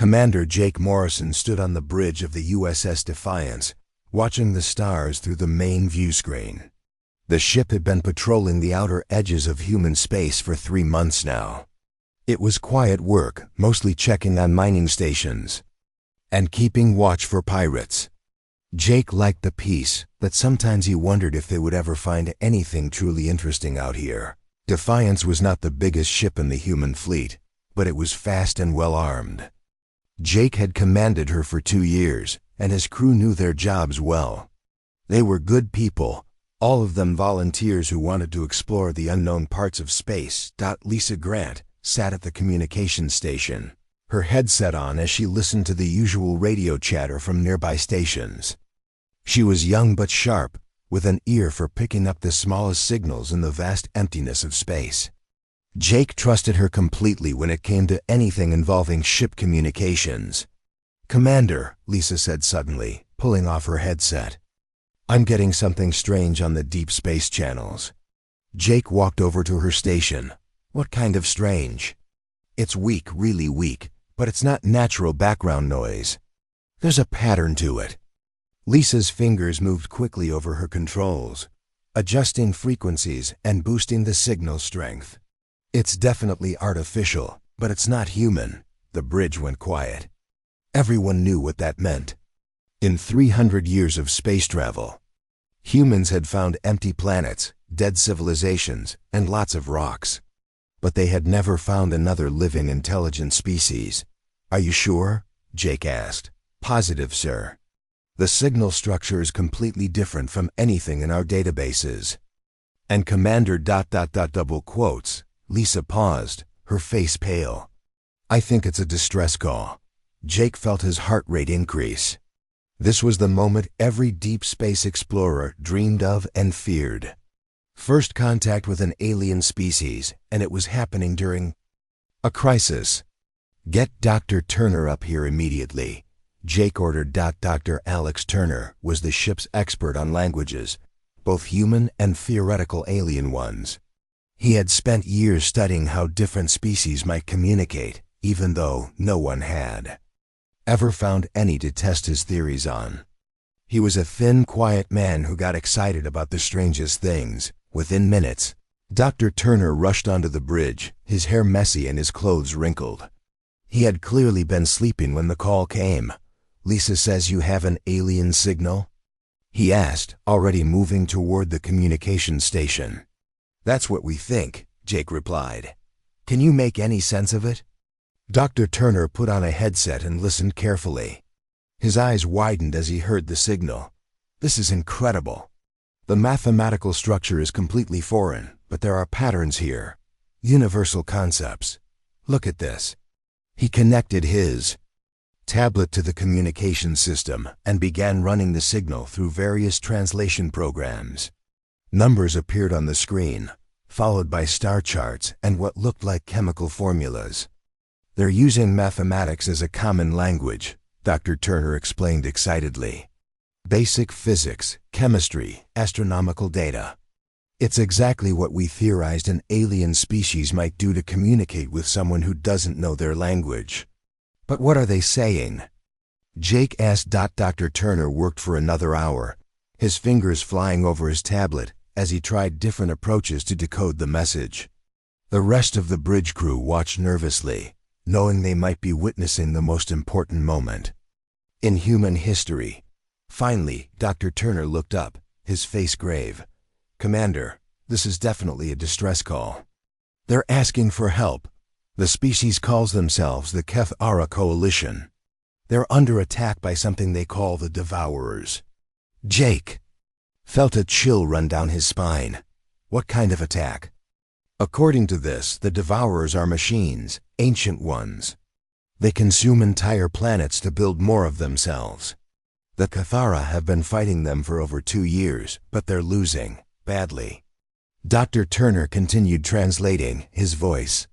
Commander Jake Morrison stood on the bridge of the USS Defiance, watching the stars through the main view screen. The ship had been patrolling the outer edges of human space for 3 months now. It was quiet work, mostly checking on mining stations and keeping watch for pirates. Jake liked the peace, but sometimes he wondered if they would ever find anything truly interesting out here. Defiance was not the biggest ship in the human fleet, but it was fast and well armed. Jake had commanded her for 2 years, and his crew knew their jobs well. They were good people, all of them volunteers who wanted to explore the unknown parts of space. Lisa Grant sat at the communications station, her headset on as she listened to the usual radio chatter from nearby stations. She was young but sharp, with an ear for picking up the smallest signals in the vast emptiness of space. Jake trusted her completely when it came to anything involving ship communications. "Commander," Lisa said suddenly, pulling off her headset, "I'm getting something strange on the deep space channels." Jake walked over to her station. "What kind of strange?" "It's weak, really weak, but it's not natural background noise. There's a pattern to it." Lisa's fingers moved quickly over her controls, adjusting frequencies and boosting the signal strength. "It's definitely artificial, but it's not human." The bridge went quiet. Everyone knew what that meant. In 300 years of space travel, humans had found empty planets, dead civilizations, and lots of rocks. But they had never found another living intelligent species. "Are you sure?" Jake asked. "Positive, sir. The signal structure is completely different from anything in our databases." And Commander ... double quotes. Lisa paused, her face pale. "I think it's a distress call." Jake felt his heart rate increase. This was the moment every deep space explorer dreamed of and feared. First contact with an alien species, and it was happening during a crisis. "Get Dr. Turner up here immediately," Jake ordered. Dr. Alex Turner was the ship's expert on languages, both human and theoretical alien ones. He had spent years studying how different species might communicate, even though no one had ever found any to test his theories on. He was a thin, quiet man who got excited about the strangest things. Within minutes, Dr. Turner rushed onto the bridge, his hair messy and his clothes wrinkled. He had clearly been sleeping when the call came. "Lisa says you have an alien signal?" he asked, already moving toward the communications station. "That's what we think," Jake replied. "Can you make any sense of it?" Dr. Turner put on a headset and listened carefully. His eyes widened as he heard the signal. "This is incredible. The mathematical structure is completely foreign, but there are patterns here. Universal concepts. Look at this." He connected his tablet to the communication system and began running the signal through various translation programs. Numbers appeared on the screen, followed by star charts and what looked like chemical formulas. "They're using mathematics as a common language," Dr. Turner explained excitedly. "Basic physics, chemistry, astronomical data. It's exactly what we theorized an alien species might do to communicate with someone who doesn't know their language." "But what are they saying?" Jake asked. Dr. Turner worked for another hour, his fingers flying over his tablet as he tried different approaches to decode the message. The rest of the bridge crew watched nervously, knowing they might be witnessing the most important moment in human history. Finally, Dr. Turner looked up, his face grave. "Commander, this is definitely a distress call. They're asking for help. The species calls themselves the Kethara Coalition. They're under attack by something they call the Devourers." Jake felt a chill run down his spine. What kind of attack? According to this, the Devourers are machines, ancient ones. They consume entire planets to build more of themselves. The Kethara have been fighting them for over 2 years, but they're losing, badly. Dr. Turner continued translating, his voice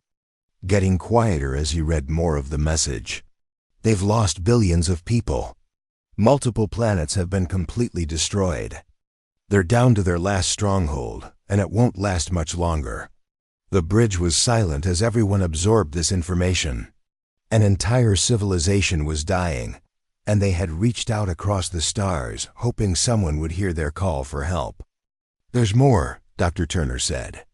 getting quieter as he read more of the message. "They've lost billions of people. Multiple planets have been completely destroyed. They're down to their last stronghold, and it won't last much longer." The bridge was silent as everyone absorbed this information. An entire civilization was dying, and they had reached out across the stars, hoping someone would hear their call for help. "There's more," Dr. Turner said.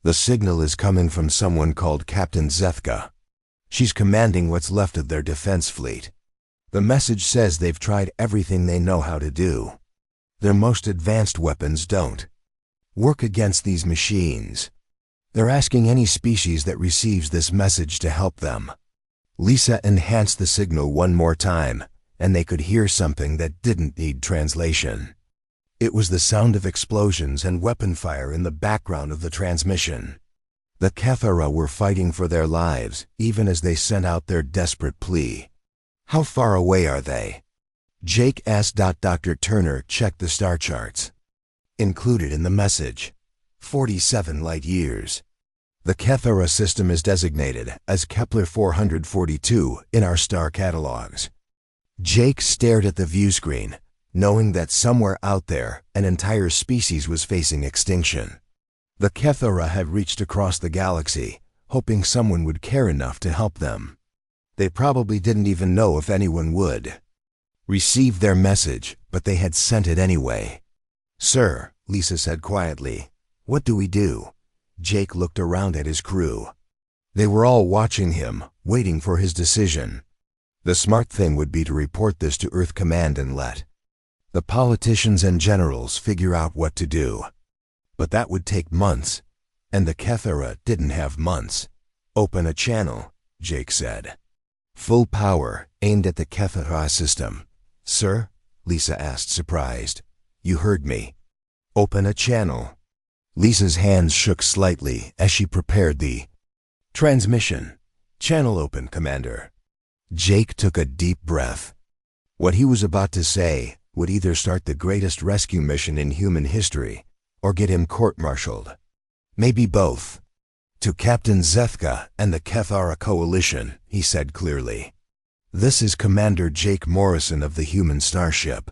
"The signal is coming from someone called Captain Zethka. She's commanding what's left of their defense fleet. The message says they've tried everything they know how to do. Their most advanced weapons don't work against these machines. They're asking any species that receives this message to help them." Lisa enhanced the signal one more time, and they could hear something that didn't need translation. It was the sound of explosions and weapon fire in the background of the transmission. The Kethara were fighting for their lives, even as they sent out their desperate plea. "How far away are they?" Jake asked. Dr. Turner checked the star charts. Included in the message, 47 light years. The Kethara system is designated as Kepler 442 in our star catalogs. Jake stared at the view screen, knowing that somewhere out there, an entire species was facing extinction. The Kethara had reached across the galaxy, hoping someone would care enough to help them. They probably didn't even know if anyone would receive their message, but they had sent it anyway. "Sir," Lisa said quietly, "what do we do?" Jake looked around at his crew. They were all watching him, waiting for his decision. The smart thing would be to report this to Earth Command and let the politicians and generals figure out what to do. But that would take months, and the Kethara didn't have months. "Open a channel," Jake said. "Full power, aimed at the Kethara system." "Sir?" Lisa asked, surprised. "You heard me. Open a channel." Lisa's hands shook slightly as she prepared the transmission. "Channel open, Commander." Jake took a deep breath. What he was about to say would either start the greatest rescue mission in human history or get him court-martialed. Maybe both. "To Captain Zethka and the Kethara Coalition," he said clearly. "This is Commander Jake Morrison of the human starship,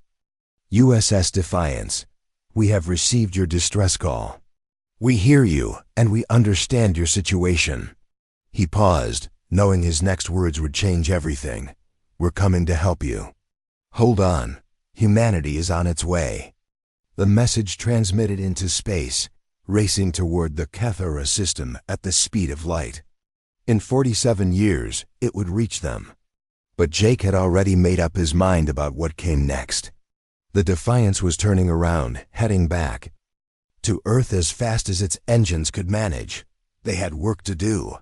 USS Defiance. We have received your distress call. We hear you, and we understand your situation." He paused, knowing his next words would change everything. "We're coming to help you. Hold on. Humanity is on its way." The message transmitted into space, racing toward the Kethara system at the speed of light. In 47 years, it would reach them. But Jake had already made up his mind about what came next. The Defiance was turning around, heading back to Earth as fast as its engines could manage. They had work to do.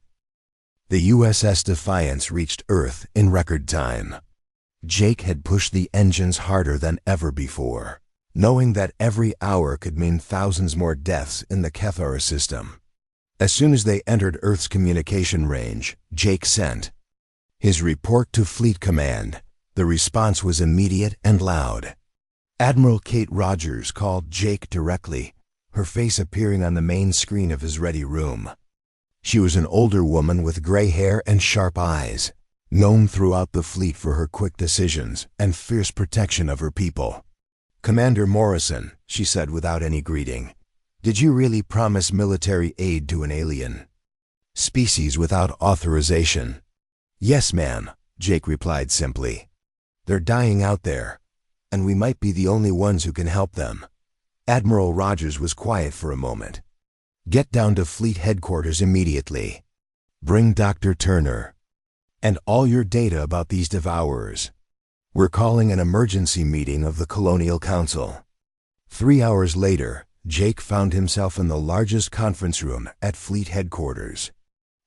The USS Defiance reached Earth in record time. Jake had pushed the engines harder than ever before, knowing that every hour could mean thousands more deaths in the Kethara system. As soon as they entered Earth's communication range, Jake sent his report to Fleet Command. The response was immediate and loud. Admiral Kate Rogers called Jake directly, her face appearing on the main screen of his ready room. She was an older woman with gray hair and sharp eyes, known throughout the fleet for her quick decisions and fierce protection of her people. "Commander Morrison," she said without any greeting, "did you really promise military aid to an alien species without authorization?" "Yes, ma'am," Jake replied simply. "They're dying out there, and we might be the only ones who can help them." Admiral Rogers was quiet for a moment. "Get down to Fleet Headquarters immediately. Bring Dr. Turner and all your data about these devourers. We're calling an emergency meeting of the Colonial Council." 3 hours later, Jake found himself in the largest conference room at Fleet Headquarters.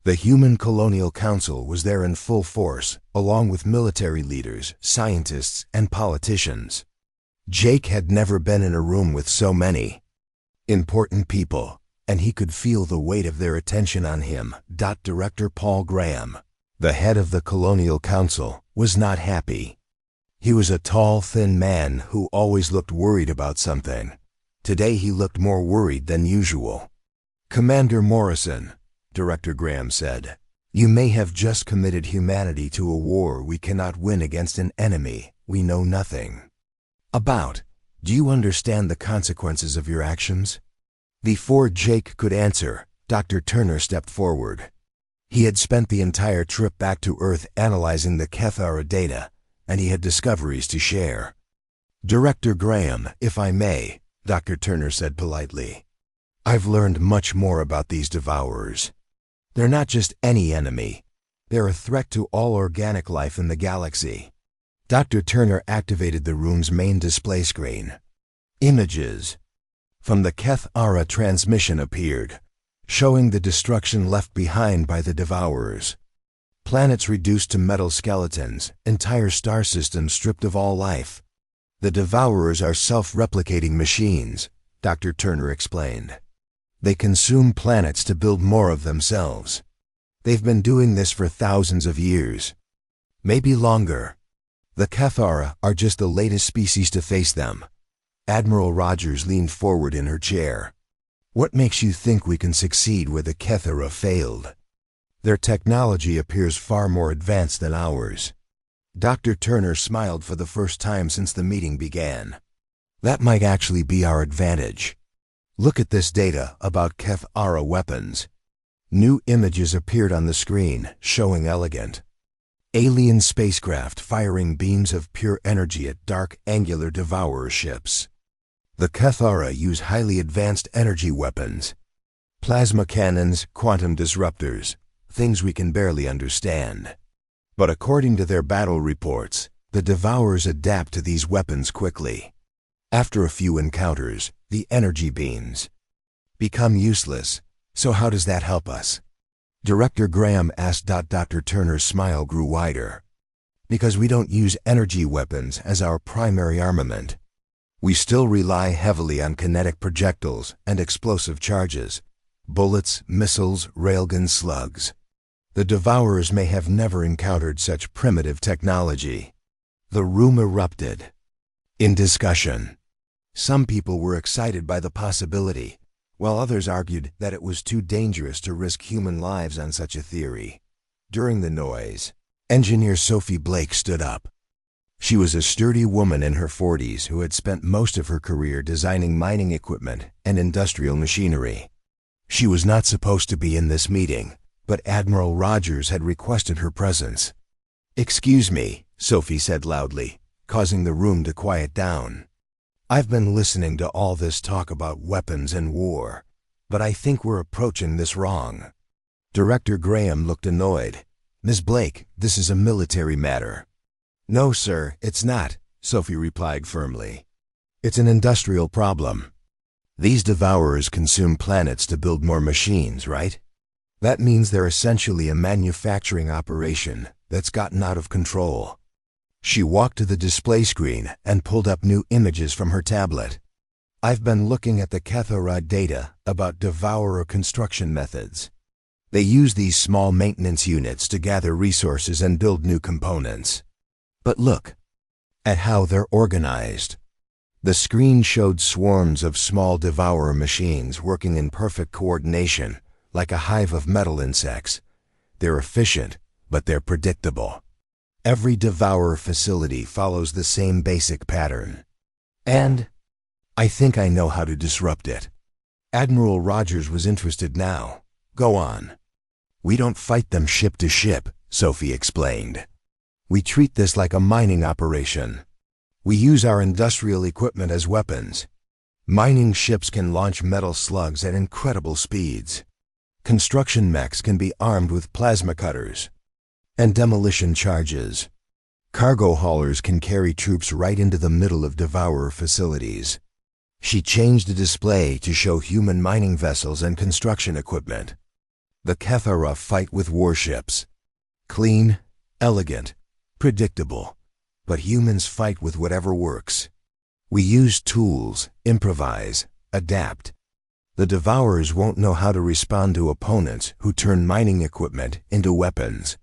The Human Colonial Council was there in full force, along with military leaders, scientists, and politicians. Jake had never been in a room with so many important people, and he could feel the weight of their attention on him. Director Paul Graham, the head of the Colonial Council, was not happy. He was a tall, thin man who always looked worried about something. Today he looked more worried than usual. "Commander Morrison," Director Graham said, "you may have just committed humanity to a war we cannot win against an enemy we know nothing about. Do you understand the consequences of your actions?" Before Jake could answer, Dr. Turner stepped forward. He had spent the entire trip back to Earth analyzing the Kethara data, and he had discoveries to share. "Director Graham, if I may," Dr. Turner said politely. "I've learned much more about these devourers. They're not just any enemy. They're a threat to all organic life in the galaxy." Dr. Turner activated the room's main display screen. Images from the Kethara transmission appeared, showing the destruction left behind by the devourers. Planets reduced to metal skeletons, entire star systems stripped of all life. "The devourers are self-replicating machines," Dr. Turner explained. "They consume planets to build more of themselves. They've been doing this for thousands of years, maybe longer. The Kethara are just the latest species to face them." Admiral Rogers leaned forward in her chair. "What makes you think we can succeed where the Kethara failed? Their technology appears far more advanced than ours." Dr. Turner smiled for the first time since the meeting began. "That might actually be our advantage. Look at this data about Kethara weapons." New images appeared on the screen, showing elegant alien spacecraft firing beams of pure energy at dark, angular devourer ships. The Kethara use highly advanced energy weapons, plasma cannons, quantum disruptors, things we can barely understand. But according to their battle reports, the devourers adapt to these weapons quickly. After a few encounters, the energy beams become useless. So how does that help us? Director Graham asked. Dr. Turner's smile grew wider. "Because we don't use energy weapons as our primary armament. We still rely heavily on kinetic projectiles and explosive charges, bullets, missiles, railgun slugs. The devourers may have never encountered such primitive technology." The room erupted in discussion. Some people were excited by the possibility, while others argued that it was too dangerous to risk human lives on such a theory. During the noise, engineer Sophie Blake stood up. She was a sturdy woman in her 40s who had spent most of her career designing mining equipment and industrial machinery. She was not supposed to be in this meeting, but Admiral Rogers had requested her presence. "Excuse me," Sophie said loudly, causing the room to quiet down. "I've been listening to all this talk about weapons and war, but I think we're approaching this wrong." Director Graham looked annoyed. "Ms. Blake, this is a military matter." "No, sir, it's not," Sophie replied firmly. "It's an industrial problem. These devourers consume planets to build more machines, right? That means they're essentially a manufacturing operation that's gotten out of control." She walked to the display screen and pulled up new images from her tablet. "I've been looking at the Kethara data about devourer construction methods. They use these small maintenance units to gather resources and build new components. But look at how they're organized." The screen showed swarms of small devourer machines working in perfect coordination, like a hive of metal insects. They're efficient, but they're predictable. Every devourer facility follows the same basic pattern. And I think I know how to disrupt it. Admiral Rogers was interested now. "Go on." "We don't fight them ship to ship," Sophie explained. "We treat this like a mining operation. We use our industrial equipment as weapons. Mining ships can launch metal slugs at incredible speeds. Construction mechs can be armed with plasma cutters and demolition charges. Cargo haulers can carry troops right into the middle of devourer facilities." She changed the display to show human mining vessels and construction equipment. "The Kethara fight with warships. Clean, elegant, predictable. But humans fight with whatever works. We use tools, improvise, adapt. The devourers won't know how to respond to opponents who turn mining equipment into weapons."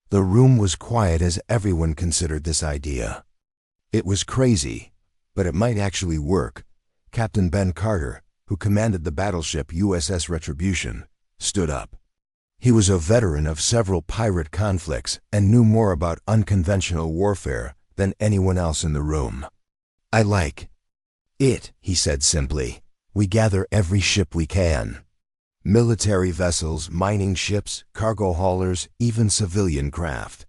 The room was quiet as everyone considered this idea. It was crazy, but it might actually work. Captain Ben Carter, who commanded the battleship USS Retribution, stood up. He was a veteran of several pirate conflicts and knew more about unconventional warfare than anyone else in the room. "I like it," he said simply. "We gather every ship we can. Military vessels, mining ships, cargo haulers, even civilian craft.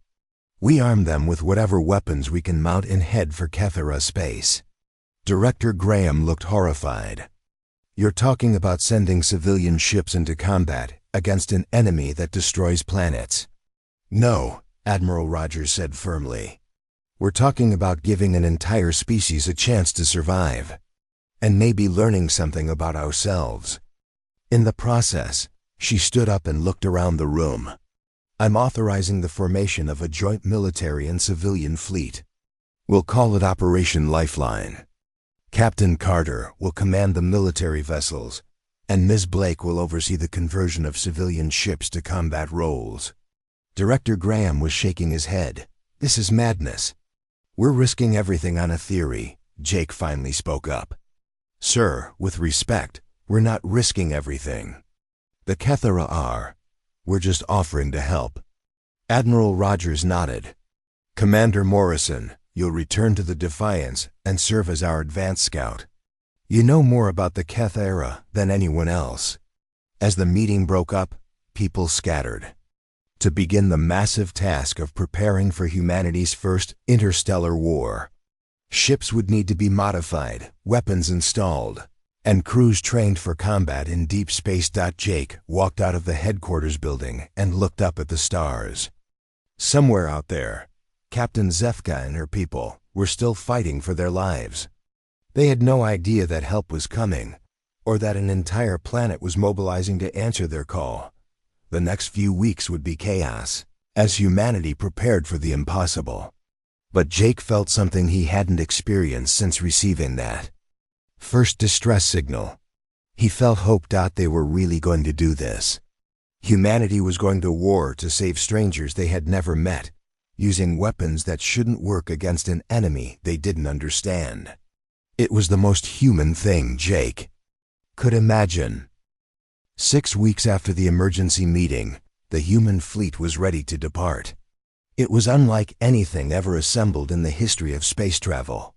We arm them with whatever weapons we can mount and head for Kethera space. Director Graham looked horrified. You're talking about sending civilian ships into combat against an enemy that destroys planets. No, Admiral Rogers said firmly. We're talking about giving an entire species a chance to survive, and maybe learning something about ourselves. In the process, she stood up and looked around the room. I'm authorizing the formation of a joint military and civilian fleet. We'll call it Operation Lifeline. Captain Carter will command the military vessels, and Ms. Blake will oversee the conversion of civilian ships to combat roles. Director Graham was shaking his head. This is madness. We're risking everything on a theory, Jake finally spoke up. Sir, with respect, we're not risking everything. The Kethera are. We're just offering to help. Admiral Rogers nodded. Commander Morrison, you'll return to the Defiance and serve as our advance scout. You know more about the Kethera than anyone else. As the meeting broke up, people scattered to begin the massive task of preparing for humanity's first interstellar war. Ships would need to be modified, weapons installed, and crews trained for combat in deep space. Jake walked out of the headquarters building and looked up at the stars. Somewhere out there, Captain Zethka and her people were still fighting for their lives. They had no idea that help was coming, or that an entire planet was mobilizing to answer their call. The next few weeks would be chaos, as humanity prepared for the impossible. But Jake felt something he hadn't experienced since receiving that first distress signal. He felt hope. They were really going to do this. Humanity was going to war to save strangers they had never met, using weapons that shouldn't work against an enemy they didn't understand. It was the most human thing Jake could imagine. 6 weeks after the emergency meeting, the human fleet was ready to depart. It was unlike anything ever assembled in the history of space travel.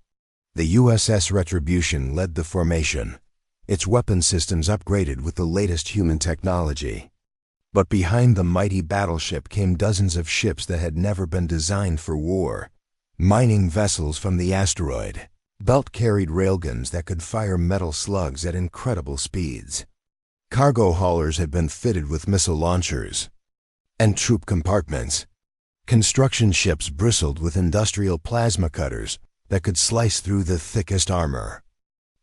The USS Retribution led the formation, its weapon systems upgraded with the latest human technology. But behind the mighty battleship came dozens of ships that had never been designed for war. Mining vessels from the asteroid belt carried railguns that could fire metal slugs at incredible speeds. Cargo haulers had been fitted with missile launchers and troop compartments. Construction ships bristled with industrial plasma cutters that could slice through the thickest armor.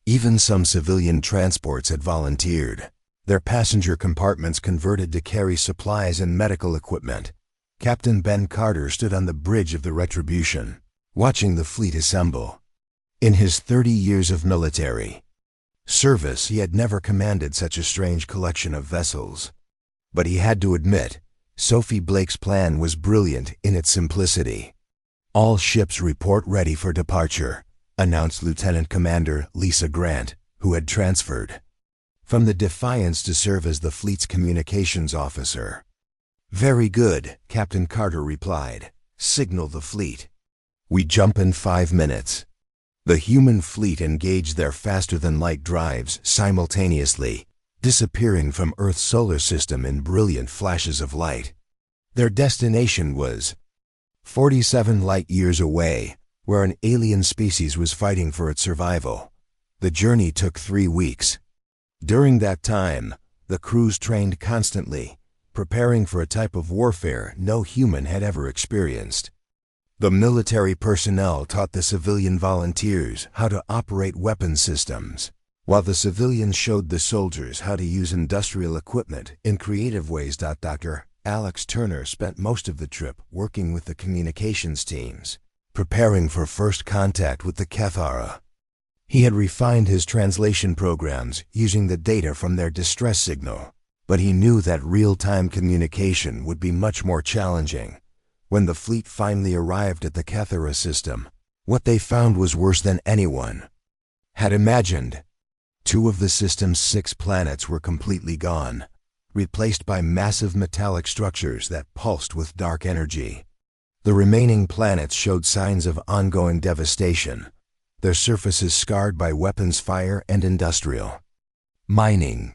Even some civilian transports had volunteered, their passenger compartments converted to carry supplies and medical equipment. Captain Ben Carter stood on the bridge of the Retribution, watching the fleet assemble. In his 30 years of military service, he had never commanded such a strange collection of vessels. But he had to admit, Sophie Blake's plan was brilliant in its simplicity. All ships report ready for departure, announced Lieutenant Commander Lisa Grant, who had transferred from the Defiance to serve as the fleet's communications officer. Very good, Captain Carter replied. Signal the fleet. We jump in 5 minutes. The human fleet engaged their faster-than-light drives simultaneously, disappearing from Earth's solar system in brilliant flashes of light. Their destination was 47 light-years away, where an alien species was fighting for its survival. The journey took 3 weeks. During that time, the crews trained constantly, preparing for a type of warfare no human had ever experienced. The military personnel taught the civilian volunteers how to operate weapon systems, while the civilians showed the soldiers how to use industrial equipment in creative ways. Dr. Alex Turner spent most of the trip working with the communications teams, preparing for first contact with the Kethera. He had refined his translation programs using the data from their distress signal, but he knew that real-time communication would be much more challenging. When the fleet finally arrived at the Kethera system, what they found was worse than anyone had imagined. 2 of the system's 6 planets were completely gone, replaced by massive metallic structures that pulsed with dark energy. The remaining planets showed signs of ongoing devastation, their surfaces scarred by weapons fire and industrial mining.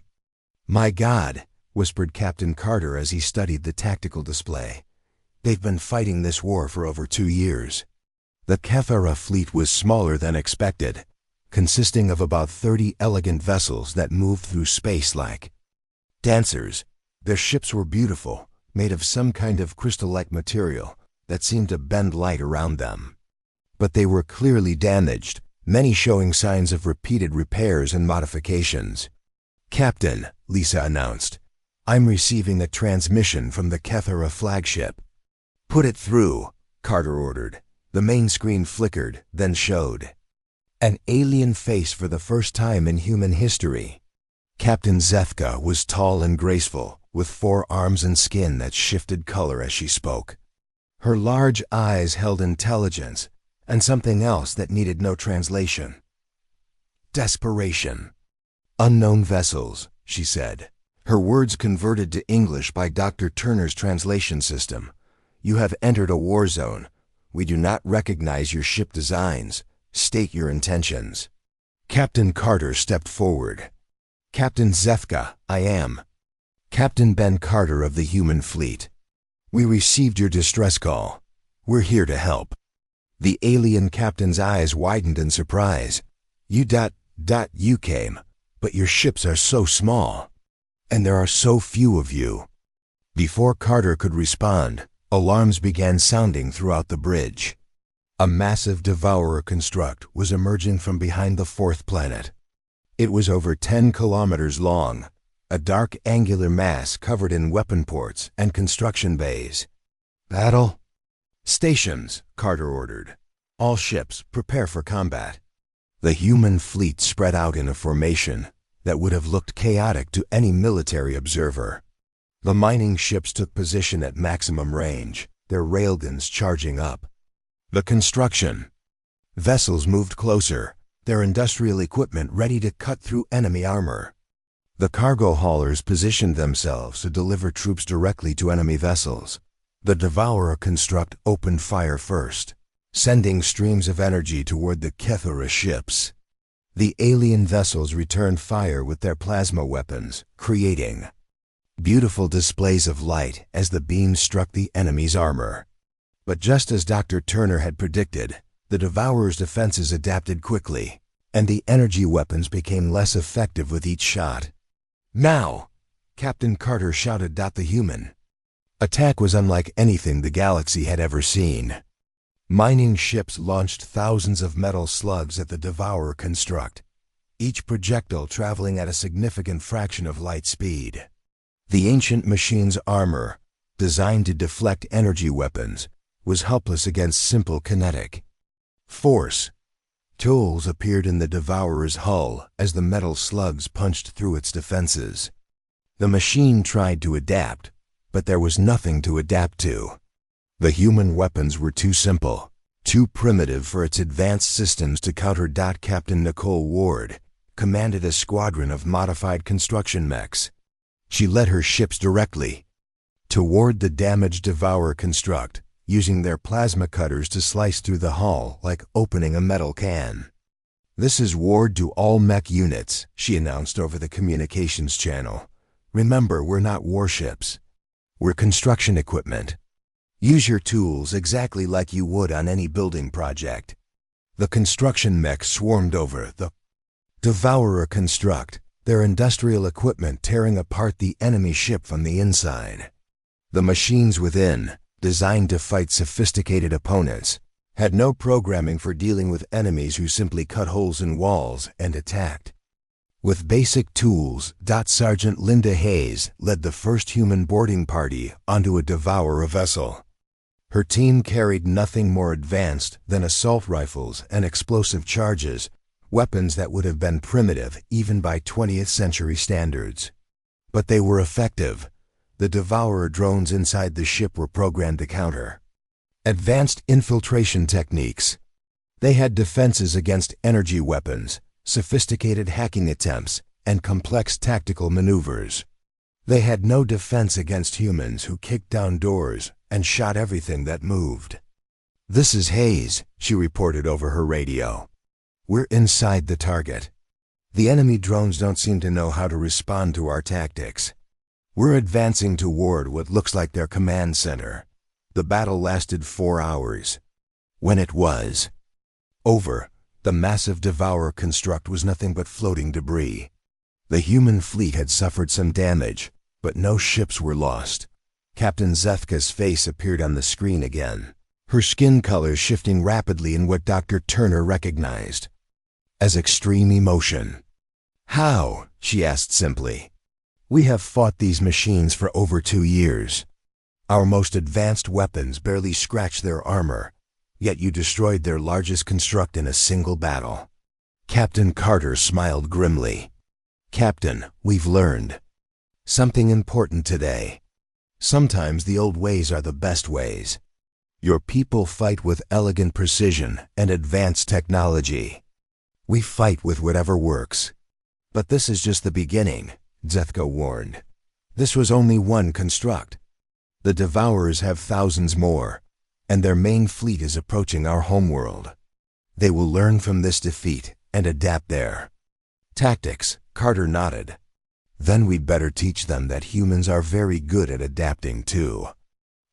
My God, whispered Captain Carter as he studied the tactical display. "They've been fighting this war for over 2 years." The HFY fleet was smaller than expected, consisting of about 30 elegant vessels that moved through space like dancers. Their ships were beautiful, made of some kind of crystal-like material that seemed to bend light around them. But they were clearly damaged, many showing signs of repeated repairs and modifications. "Captain," Lisa announced, "I'm receiving a transmission from the HFY flagship." "Put it through," Carter ordered. The main screen flickered, then showed an alien face for the first time in human history. Captain Zethka was tall and graceful, with 4 arms and skin that shifted color as she spoke. Her large eyes held intelligence and something else that needed no translation. Desperation. "Unknown vessels," she said. Her words converted to English by Dr. Turner's translation system. "You have entered a war zone. We do not recognize your ship designs. State your intentions." Captain Carter stepped forward. "Captain Zethka, I am Captain Ben Carter of the human fleet. We received your distress call. We're here to help." The alien captain's eyes widened in surprise. You came, but your ships are so small, and there are so few of you." Before Carter could respond, alarms began sounding throughout the bridge. A massive devourer construct was emerging from behind the 4th planet. It was over 10 kilometers long, a dark angular mass covered in weapon ports and construction bays. "Battle stations," Carter ordered. "All ships, prepare for combat." The human fleet spread out in a formation that would have looked chaotic to any military observer. The mining ships took position at maximum range, their railguns charging up. The construction vessels moved closer, their industrial equipment ready to cut through enemy armor. The cargo haulers positioned themselves to deliver troops directly to enemy vessels. The devourer construct opened fire first, sending streams of energy toward the HFY ships. The alien vessels returned fire with their plasma weapons, creating beautiful displays of light as the beams struck the enemy's armor. But just as Dr. Turner had predicted, the devourer's defenses adapted quickly, and the energy weapons became less effective with each shot. "Now!" Captain Carter shouted at the human. Attack was unlike anything the galaxy had ever seen. Mining ships launched thousands of metal slugs at the devourer construct, each projectile traveling at a significant fraction of light speed. The ancient machine's armor, designed to deflect energy weapons, was helpless against simple kinetic force. Tools appeared in the devourer's hull as the metal slugs punched through its defenses. The machine tried to adapt, but there was nothing to adapt to. The human weapons were too simple, too primitive for its advanced systems to counter. Captain Nicole Ward commanded a squadron of modified construction mechs. She led her ships directly toward the damaged devourer construct, using their plasma cutters to slice through the hull like opening a metal can. "This is Ward to all mech units," she announced over the communications channel. "Remember, we're not warships. We're construction equipment. Use your tools exactly like you would on any building project." The construction mechs swarmed over the devourer construct, their industrial equipment tearing apart the enemy ship from the inside. The machines within, designed to fight sophisticated opponents, had no programming for dealing with enemies who simply cut holes in walls and attacked. With basic tools, Sergeant Linda Hayes led the first human boarding party onto a devourer vessel. Her team carried nothing more advanced than assault rifles and explosive charges, weapons that would have been primitive even by 20th century standards. But they were effective. The devourer drones inside the ship were programmed to counter advanced infiltration techniques. They had defenses against energy weapons, sophisticated hacking attempts, and complex tactical maneuvers. They had no defense against humans who kicked down doors and shot everything that moved. "This is Hayes," she reported over her radio. "We're inside the target. The enemy drones don't seem to know how to respond to our tactics. We're advancing toward what looks like their command center. The battle lasted 4 hours. When it was over, the massive Devourer construct was nothing but floating debris. The human fleet had suffered some damage, but no ships were lost. Captain Zethka's face appeared on the screen again, her skin color shifting rapidly in what Dr. Turner recognized as extreme emotion. "How?" she asked simply. "We have fought these machines for over 2 years. Our most advanced weapons barely scratched their armor, yet you destroyed their largest construct in a single battle." Captain Carter smiled grimly. "Captain, we've learned something important today. Sometimes the old ways are the best ways. Your people fight with elegant precision and advanced technology. We fight with whatever works. But this is just the beginning," Zethka warned. "This was only one construct. The Devourers have thousands more, and their main fleet is approaching our homeworld. They will learn from this defeat and adapt their tactics." Carter nodded. "Then we'd better teach them that humans are very good at adapting too."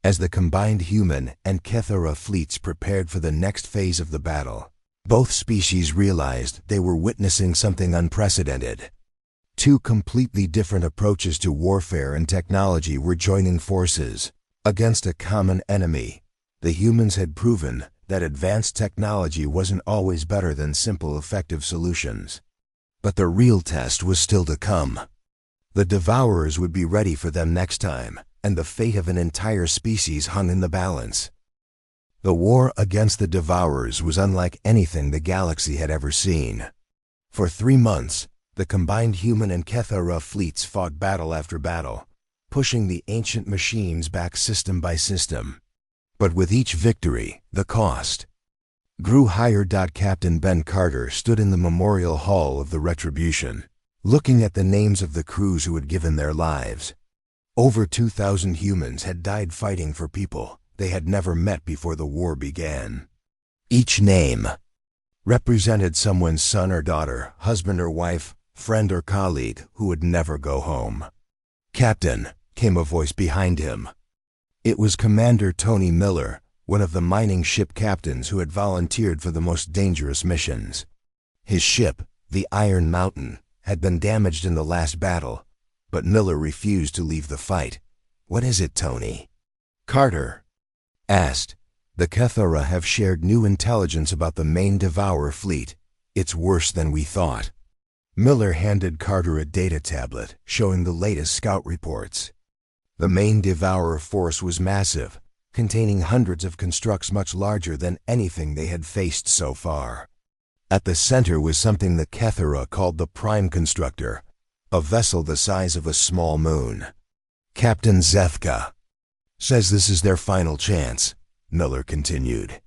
As the combined human and Kethera fleets prepared for the next phase of the battle, both species realized they were witnessing something unprecedented. Two completely different approaches to warfare and technology were joining forces against a common enemy. The humans had proven that advanced technology wasn't always better than simple, effective solutions. But the real test was still to come. The Devourers would be ready for them next time, and the fate of an entire species hung in the balance. The war against the Devourers was unlike anything the galaxy had ever seen. For 3 months, the combined human and Kethera fleets fought battle after battle, pushing the ancient machines back system by system. But with each victory, the cost grew higher. Captain Ben Carter stood in the memorial hall of the Retribution, looking at the names of the crews who had given their lives. Over 2,000 humans had died fighting for people they had never met before the war began. Each name represented someone's son or daughter, husband or wife, friend or colleague who would never go home. "Captain," came a voice behind him. It was Commander Tony Miller, one of the mining ship captains who had volunteered for the most dangerous missions. His ship, the Iron Mountain, had been damaged in the last battle, but Miller refused to leave the fight. "What is it, Tony?" Carter asked. "The Kethera have shared new intelligence about the main Devourer fleet. It's worse than we thought." Miller handed Carter a data tablet showing the latest scout reports. The main Devourer force was massive, containing hundreds of constructs much larger than anything they had faced so far. At the center was something the Kethera called the Prime Constructor, a vessel the size of a small moon. "Captain Zethka says this is their final chance," Miller continued.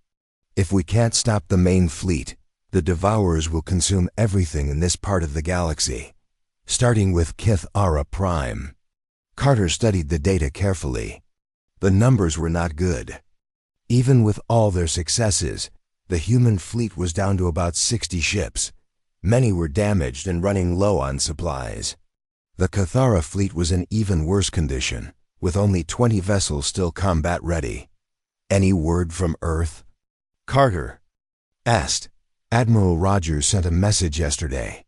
"If we can't stop the main fleet, the Devourers will consume everything in this part of the galaxy, starting with Kithara Prime." Carter studied the data carefully. The numbers were not good. Even with all their successes, the human fleet was down to about 60 ships. Many were damaged and running low on supplies. The Kithara fleet was in even worse condition, with only 20 vessels still combat ready. "Any word from Earth?" Carter asked. "Admiral Rogers sent a message yesterday.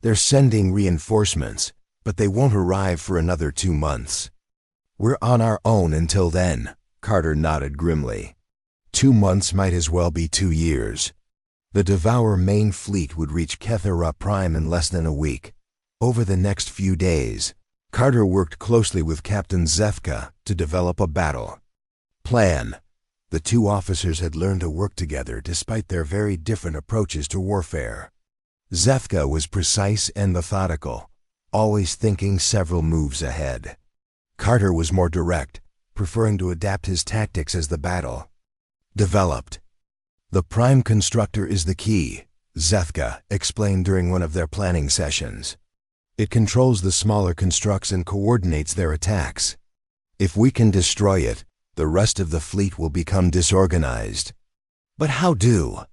They're sending reinforcements, but they won't arrive for another 2 months. We're on our own until then." Carter nodded grimly. 2 months might as well be 2 years. The Devourer main fleet would reach Kethera Prime in less than a week. Over the next few days, Carter worked closely with Captain Zethka to develop a battle plan. The 2 officers had learned to work together despite their very different approaches to warfare. Zethka was precise and methodical, always thinking several moves ahead. Carter was more direct, preferring to adapt his tactics as the battle developed. "The Prime Constructor is the key," Zethka explained during one of their planning sessions. "It controls the smaller constructs and coordinates their attacks. If we can destroy it, the rest of the fleet will become disorganized." "But how do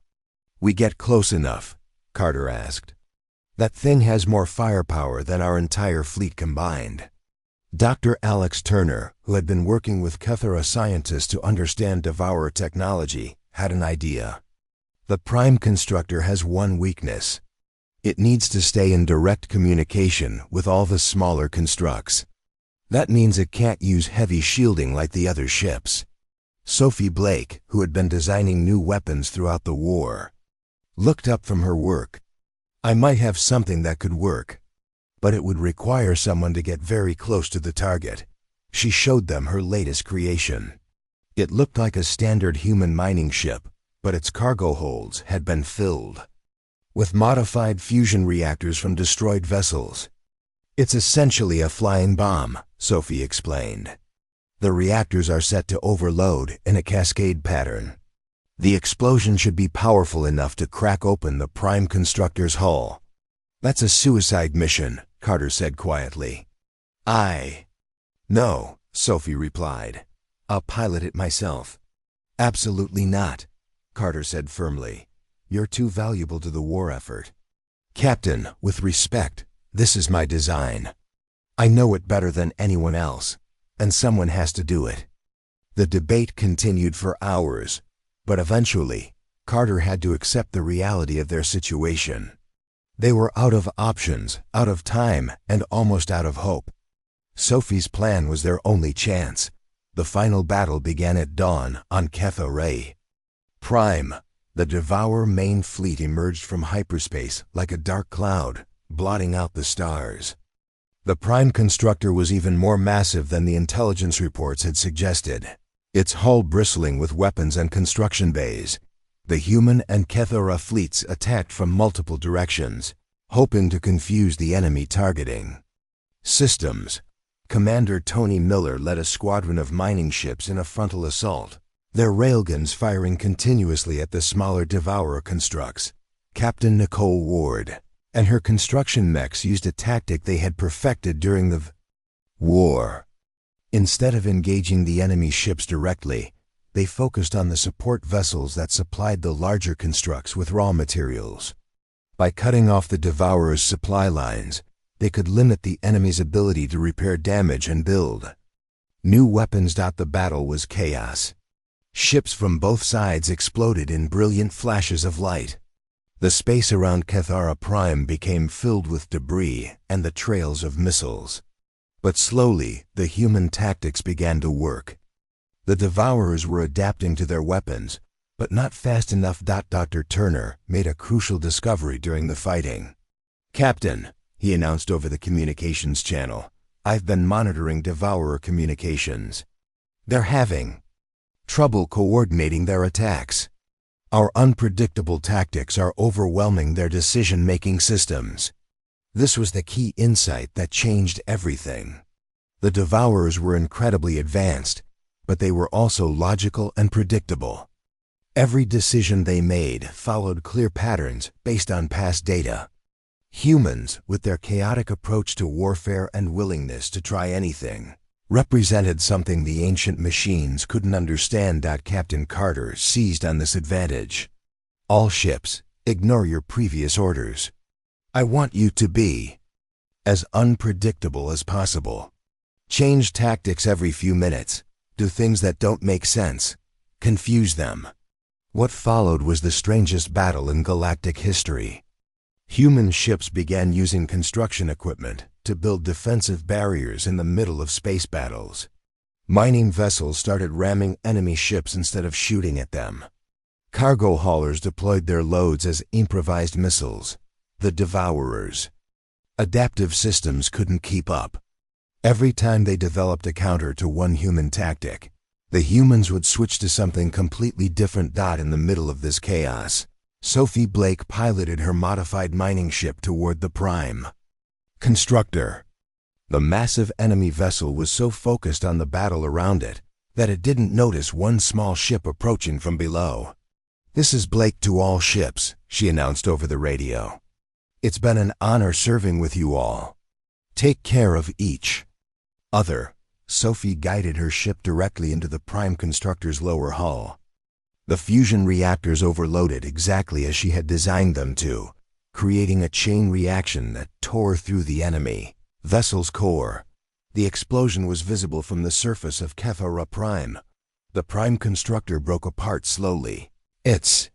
we get close enough?" Carter asked. "That thing has more firepower than our entire fleet combined." Dr. Alex Turner, who had been working with Kethera scientists to understand Devourer technology, had an idea. The Prime Constructor has one weakness. It needs to stay in direct communication with all the smaller constructs. That means it can't use heavy shielding like the other ships. Sophie Blake, who had been designing new weapons throughout the war, looked up from her work. I might have something that could work, but it would require someone to get very close to the target. She showed them her latest creation. It looked like a standard human mining ship, but its cargo holds had been filled with modified fusion reactors from destroyed vessels. It's essentially a flying bomb, Sophie explained. The reactors are set to overload in a cascade pattern. The explosion should be powerful enough to crack open the Prime Constructor's hull. That's a suicide mission, Carter said quietly. No, Sophie replied. I'll pilot it myself. Absolutely not, Carter said firmly. You're too valuable to the war effort. Captain, with respect, this is my design. I know it better than anyone else, and someone has to do it. The debate continued for hours, but eventually, Carter had to accept the reality of their situation. They were out of options, out of time, and almost out of hope. Sophie's plan was their only chance. The final battle began at dawn on Kethera. Prime, the Devourer main fleet emerged from hyperspace like a dark cloud, blotting out the stars. The Prime Constructor was even more massive than the intelligence reports had suggested, its hull bristling with weapons and construction bays. The human and Kethera fleets attacked from multiple directions, hoping to confuse the enemy targeting. Systems. Commander Tony Miller led a squadron of mining ships in a frontal assault, their railguns firing continuously at the smaller Devourer constructs. Captain Nicole Ward and her construction mechs used a tactic they had perfected during the war. Instead of engaging the enemy ships directly, they focused on the support vessels that supplied the larger constructs with raw materials. By cutting off the Devourer's supply lines, they could limit the enemy's ability to repair damage and build new weapons. The battle was chaos. Ships from both sides exploded in brilliant flashes of light. The space around Kethera Prime became filled with debris and the trails of missiles. But slowly, the human tactics began to work. The Devourers were adapting to their weapons, but not fast enough. Dr. Turner made a crucial discovery during the fighting. Captain, he announced over the communications channel, I've been monitoring Devourer communications. They're having trouble coordinating their attacks. Our unpredictable tactics are overwhelming their decision-making systems. This was the key insight that changed everything. The Devourers were incredibly advanced, but they were also logical and predictable. Every decision they made followed clear patterns based on past data. Humans, with their chaotic approach to warfare and willingness to try anything, represented something the ancient machines couldn't understand. Captain Carter seized on this advantage. All ships, ignore your previous orders. I want you to be as unpredictable as possible. Change tactics every few minutes. Do things that don't make sense. Confuse them. What followed was the strangest battle in galactic history. Human ships began using construction equipment to build defensive barriers in the middle of space battles. Mining vessels started ramming enemy ships instead of shooting at them. Cargo haulers deployed their loads as improvised missiles. The Devourers' adaptive systems couldn't keep up. Every time they developed a counter to one human tactic, the humans would switch to something completely different. In the middle of this chaos, Sophie Blake piloted her modified mining ship toward the Prime Constructor. The massive enemy vessel was so focused on the battle around it that it didn't notice one small ship approaching from below. This is Blake to all ships, she announced over the radio. It's been an honor serving with you all. Take care of each other. Sophie guided her ship directly into the Prime Constructor's lower hull. The fusion reactors overloaded exactly as she had designed them to, creating a chain reaction that tore through the enemy vessel's core. The explosion was visible from the surface of Kethara Prime. The Prime constructor broke apart slowly, its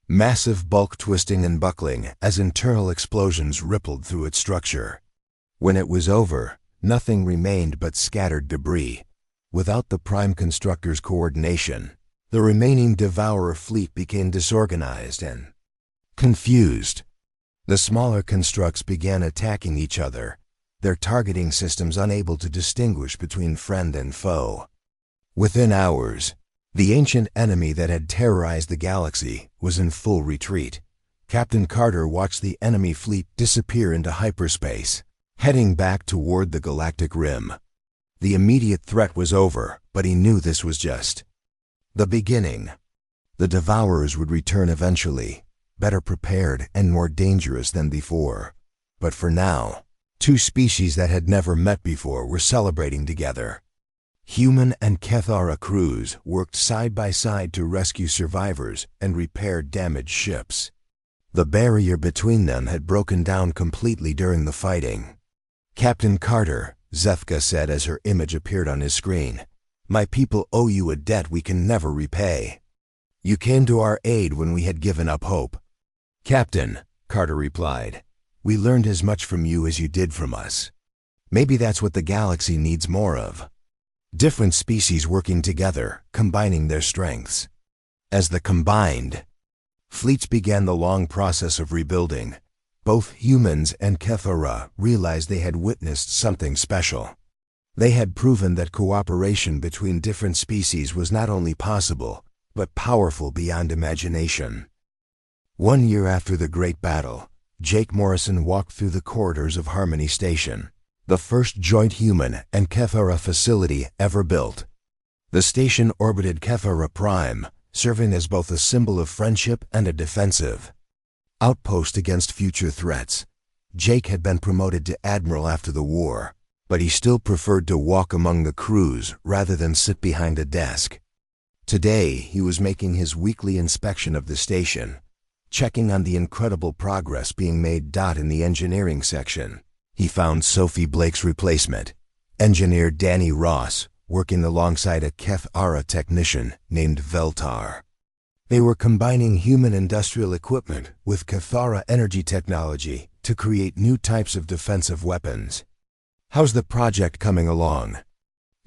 massive bulk twisting and buckling as internal explosions rippled through its structure. When it was over, nothing remained but scattered debris. Without the Prime constructor's coordination, the remaining Devourer fleet became disorganized and confused. The smaller constructs began attacking each other, their targeting systems unable to distinguish between friend and foe. Within hours, the ancient enemy that had terrorized the galaxy was in full retreat. Captain Carter watched the enemy fleet disappear into hyperspace, heading back toward the galactic rim. The immediate threat was over, but he knew this was just the beginning. The Devourers would return eventually, better prepared and more dangerous than before. But for now, two species that had never met before were celebrating together. Human and Kethara crews worked side by side to rescue survivors and repair damaged ships. The barrier between them had broken down completely during the fighting. "Captain Carter," Zethka said as her image appeared on his screen, "my people owe you a debt we can never repay. You came to our aid when we had given up hope." "Captain," Carter replied, "we learned as much from you as you did from us. Maybe that's what the galaxy needs more of. Different species working together, combining their strengths." As the combined fleets began the long process of rebuilding, both humans and Kethara realized they had witnessed something special. They had proven that cooperation between different species was not only possible, but powerful beyond imagination. 1 year after the Great Battle, Jake Morrison walked through the corridors of Harmony Station, the first joint human and Kethara facility ever built. The station orbited Kethara Prime, serving as both a symbol of friendship and a defensive outpost against future threats. Jake had been promoted to admiral after the war, but he still preferred to walk among the crews rather than sit behind a desk. Today, he was making his weekly inspection of the station, checking on the incredible progress being made. In the engineering section, he found Sophie Blake's replacement, engineer Danny Ross, working alongside a Kethara technician named Veltar. They were combining human industrial equipment with Kethara energy technology to create new types of defensive weapons. "How's the project coming along?"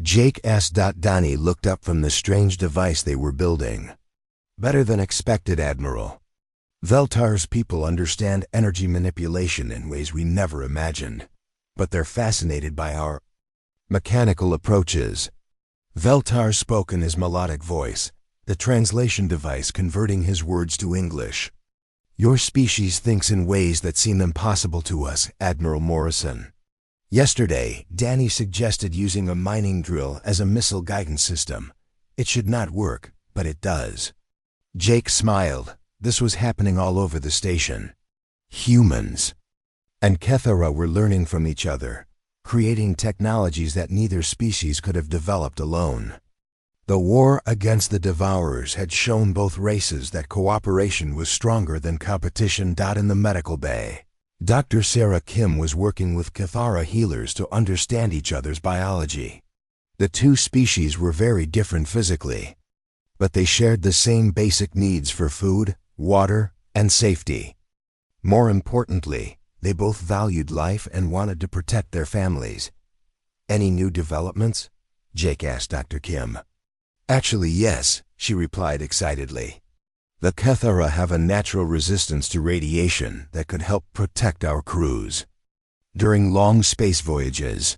Jake asked. Danny looked up from the strange device they were building. "Better than expected, Admiral. Veltar's people understand energy manipulation in ways we never imagined, but they're fascinated by our mechanical approaches." Veltar spoke in his melodic voice, the translation device converting his words to English. "Your species thinks in ways that seem impossible to us, Admiral Morrison. Yesterday, Danny suggested using a mining drill as a missile guidance system. It should not work, but it does." Jake smiled. This was happening all over the station. Humans and Kethara were learning from each other, creating technologies that neither species could have developed alone. The war against the Devourers had shown both races that cooperation was stronger than competition. In the medical bay, Dr. Sarah Kim was working with Kethara healers to understand each other's biology. The two species were very different physically, but they shared the same basic needs for food, water, and safety. More importantly, they both valued life and wanted to protect their families. "Any new developments?" Jake asked Dr. Kim. "Actually, yes," she replied excitedly. "The Kethara have a natural resistance to radiation that could help protect our crews during long space voyages,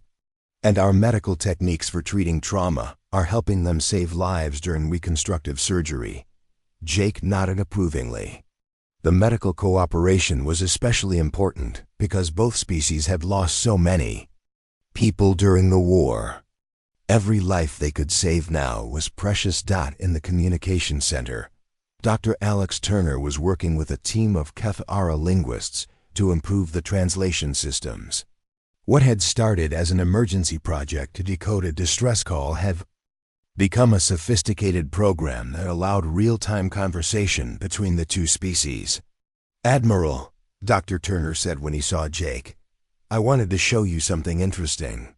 and our medical techniques for treating trauma are helping them save lives during reconstructive surgery." Jake nodded approvingly. The medical cooperation was especially important because both species had lost so many people during the war. Every life they could save now was precious. In the communication center, Dr. Alex Turner was working with a team of Kethara linguists to improve the translation systems. What had started as an emergency project to decode a distress call had become a sophisticated program that allowed real-time conversation between the two species. "Admiral," Dr. Turner said when he saw Jake, "I wanted to show you something interesting."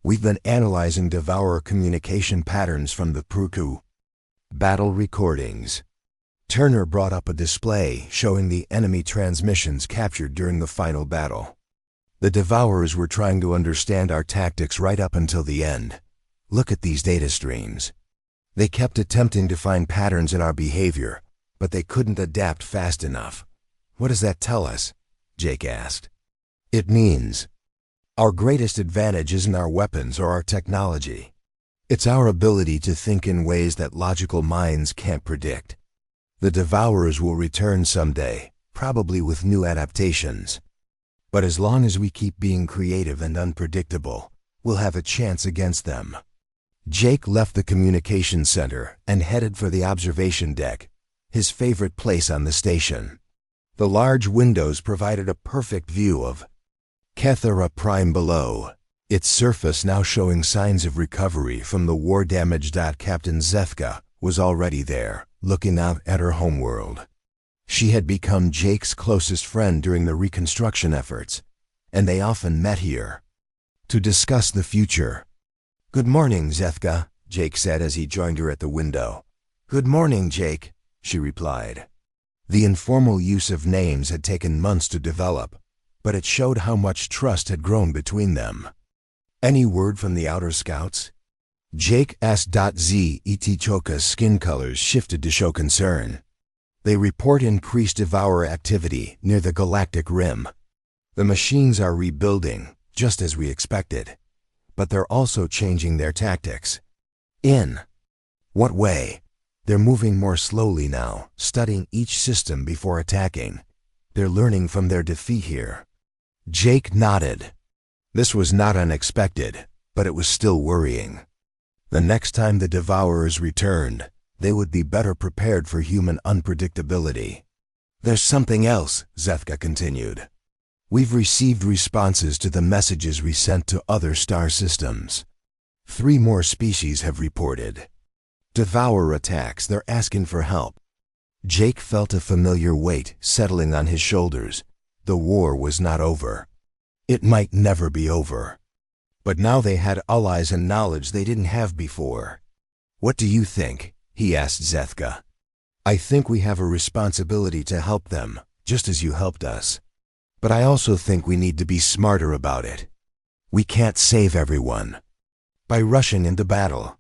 We've been analyzing Devourer communication patterns from the Pruku battle recordings. Turner brought up a display showing the enemy transmissions captured during the final battle. The Devourers were trying to understand our tactics right up until the end. Look at these data streams. They kept attempting to find patterns in our behavior, but they couldn't adapt fast enough. What does that tell us? Jake asked. It means our greatest advantage isn't our weapons or our technology. It's our ability to think in ways that logical minds can't predict. The Devourers will return someday, probably with new adaptations. But as long as we keep being creative and unpredictable, we'll have a chance against them. Jake left the communication center and headed for the observation deck, his favorite place on the station. The large windows provided a perfect view of Kethera Prime below, its surface now showing signs of recovery from the war damage. Captain Zethka was already there, looking out at her homeworld. She had become Jake's closest friend during the reconstruction efforts, and they often met here to discuss the future. "Good morning, Zethka," Jake said as he joined her at the window. "Good morning, Jake," she replied. The informal use of names had taken months to develop, but it showed how much trust had grown between them. "Any word from the outer scouts?" Jake asked. Choka's skin colors shifted to show concern. "They report increased Devourer activity near the Galactic Rim. The machines are rebuilding, just as we expected, but they're also changing their tactics." "In what way?" "They're moving more slowly now, studying each system before attacking. They're learning from their defeat here." Jake nodded. This was not unexpected, but it was still worrying. The next time the Devourers returned, they would be better prepared for human unpredictability. "There's something else," Zethka continued. "We've received responses to the messages we sent to other star systems. 3 more species have reported Devourer attacks. They're asking for help." Jake felt a familiar weight settling on his shoulders. The war was not over. It might never be over. But now they had allies and knowledge they didn't have before. "What do you think?" he asked Zethka. "I think we have a responsibility to help them, just as you helped us. But I also think we need to be smarter about it. We can't save everyone by rushing into battle."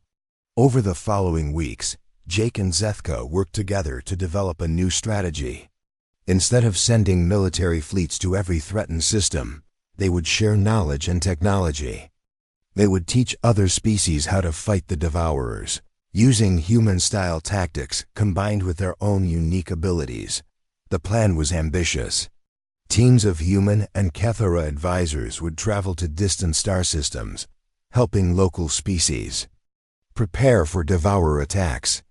Over the following weeks, Jake and Zethka worked together to develop a new strategy. Instead of sending military fleets to every threatened system, they would share knowledge and technology. They would teach other species how to fight the Devourers, using human-style tactics combined with their own unique abilities. The plan was ambitious. Teams of human and Kethera advisors would travel to distant star systems, helping local species prepare for Devourer attacks.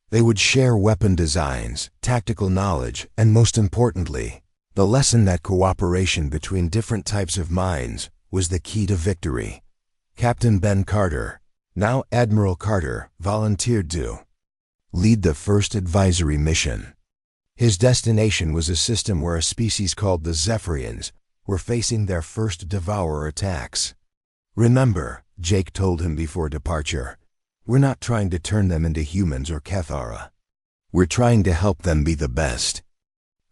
They would share weapon designs, tactical knowledge, and most importantly, the lesson that cooperation between different types of minds was the key to victory. Captain Ben Carter, now Admiral Carter, volunteered to lead the first advisory mission. His destination was a system where a species called the Zephyrians were facing their first Devourer attacks. "Remember," Jake told him before departure, "we're not trying to turn them into humans or Kethara. We're trying to help them be the best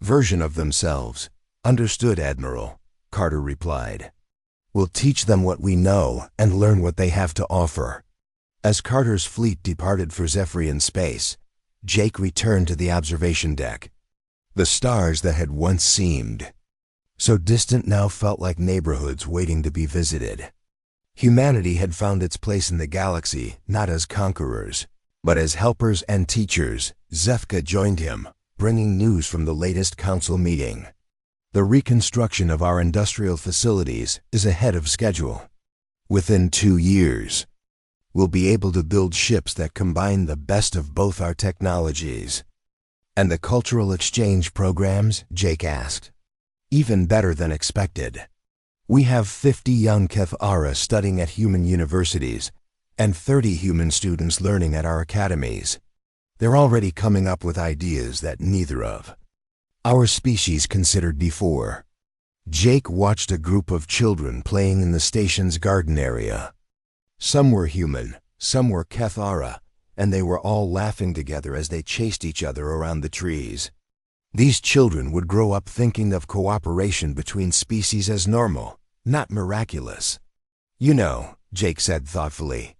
version of themselves." "Understood, Admiral," Carter replied. "We'll teach them what we know and learn what they have to offer." As Carter's fleet departed for Zephyrian space, Jake returned to the observation deck. The stars that had once seemed so distant now felt like neighborhoods waiting to be visited. Humanity had found its place in the galaxy not as conquerors, but as helpers and teachers. Zethka joined him, bringing news from the latest council meeting. "The reconstruction of our industrial facilities is ahead of schedule. Within 2 years, we'll be able to build ships that combine the best of both our technologies." "And the cultural exchange programs?" Jake asked. "Even better than expected. We have 50 young Kethara studying at human universities and 30 human students learning at our academies. They're already coming up with ideas that neither of our species considered before." Jake watched a group of children playing in the station's garden area. Some were human, some were Kethara, and they were all laughing together as they chased each other around the trees. These children would grow up thinking of cooperation between species as normal, not miraculous. You know, Jake said thoughtfully,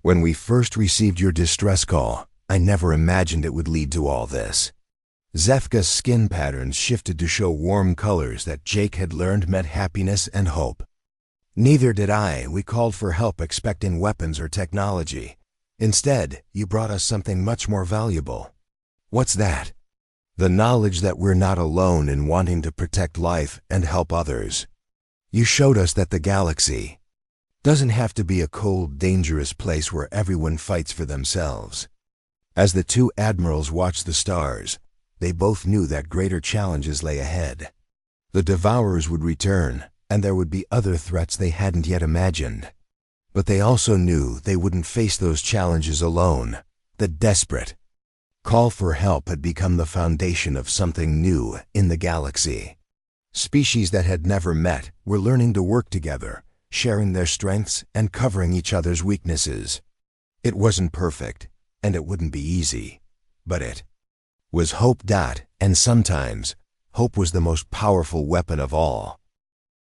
when we first received your distress call, I never imagined it would lead to all this. Zefka's skin patterns shifted to show warm colors that Jake had learned meant happiness and hope. Neither did I. We called for help expecting weapons or technology. Instead, you brought us something much more valuable. What's that? The knowledge that we're not alone in wanting to protect life and help others. You showed us that the galaxy doesn't have to be a cold, dangerous place where everyone fights for themselves. As the two admirals watched the stars, they both knew that greater challenges lay ahead. The Devourers would return, and there would be other threats they hadn't yet imagined. But they also knew they wouldn't face those challenges alone. The desperate call for help had become the foundation of something new in the galaxy. Species that had never met were learning to work together, sharing their strengths and covering each other's weaknesses. It wasn't perfect, and it wouldn't be easy, but it was hope. And sometimes, hope was the most powerful weapon of all.